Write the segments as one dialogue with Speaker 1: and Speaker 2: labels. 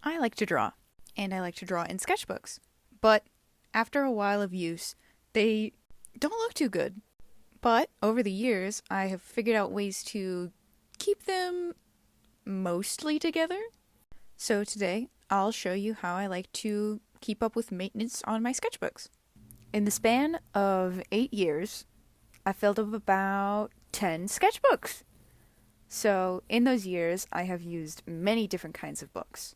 Speaker 1: I like to draw, and I like to draw in sketchbooks. But after a while of use, they don't look too good. But over the years, I have figured out ways to keep them mostly together. So today, I'll show you how I like to keep up with maintenance on my sketchbooks. In the span of 8 years, I filled up about 10 sketchbooks. So in those years, I have used many different kinds of books.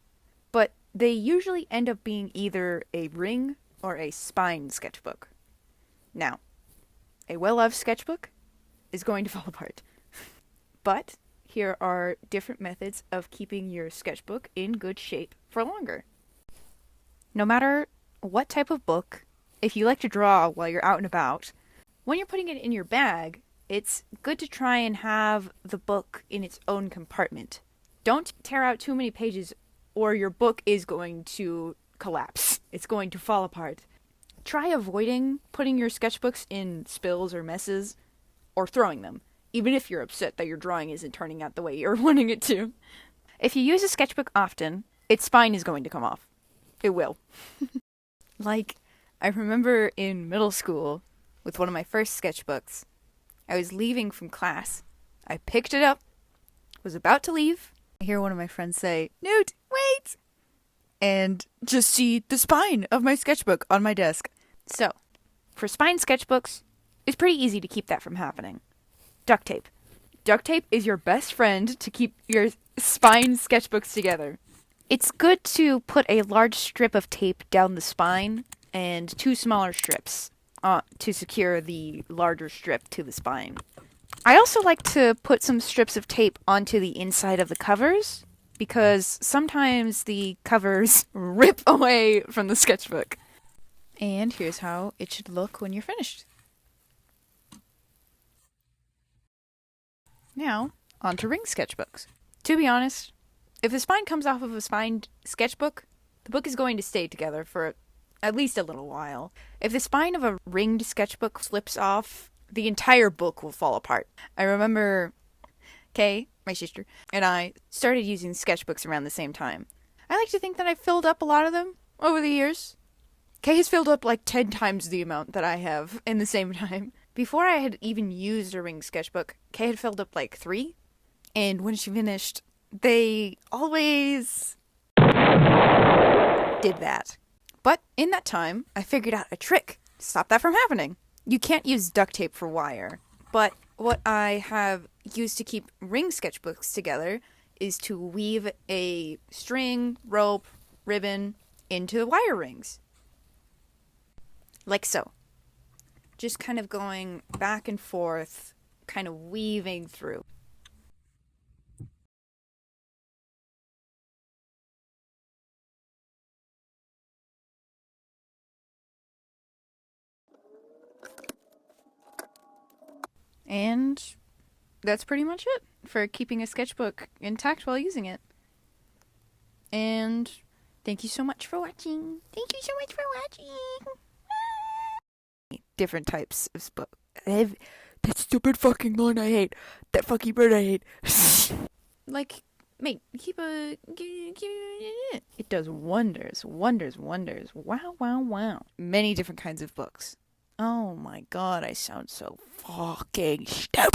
Speaker 1: But they usually end up being either a ring or a spine sketchbook. Now, a well-loved sketchbook is going to fall apart. But here are different methods of keeping your sketchbook in good shape for longer. No matter what type of book, if you like to draw while you're out and about, when you're putting it in your bag, it's good to try and have the book in its own compartment. Don't tear out too many pages or your book is going to collapse. It's going to fall apart. Try avoiding putting your sketchbooks in spills or messes or throwing them, even if you're upset that your drawing isn't turning out the way you're wanting it to. If you use a sketchbook often, its spine is going to come off. It will. I remember in middle school, with one of my first sketchbooks, I was leaving from class. I picked it up, was about to leave. I hear one of my friends say, "Newt, wait!" And just see the spine of my sketchbook on my desk. So, for spine sketchbooks, it's pretty easy to keep that from happening. Duct tape. Duct tape is your best friend to keep your spine sketchbooks together. It's good to put a large strip of tape down the spine and 2 smaller strips to secure the larger strip to the spine. I also like to put some strips of tape onto the inside of the covers because sometimes the covers rip away from the sketchbook. And here's how it should look when you're finished. Now, on to ring sketchbooks. To be honest, if the spine comes off of a spined sketchbook, the book is going to stay together for at least a little while. If the spine of a ringed sketchbook slips off, the entire book will fall apart. I remember Kay, my sister, and I started using sketchbooks around the same time. I like to think that I've filled up a lot of them over the years. Kay has filled up like 10 times the amount that I have in the same time. Before I had even used a ring sketchbook, Kay had filled up like 3. And when she finished, they always did that. But in that time, I figured out a trick to stop that from happening. You can't use duct tape for wire, but what I have used to keep ring sketchbooks together is to weave a string, rope, ribbon into the wire rings. Like so. Just kind of going back and forth, kind of weaving through. And that's pretty much it for keeping a sketchbook intact while using it. And thank you so much for watching. Thank you so much for watching. Different types of book. That stupid fucking line I hate. That fucking bird I hate. Mate, it does wonders, wonders, wonders. Wow, wow, wow. Many different kinds of books. Oh my god, I sound so fucking stupid.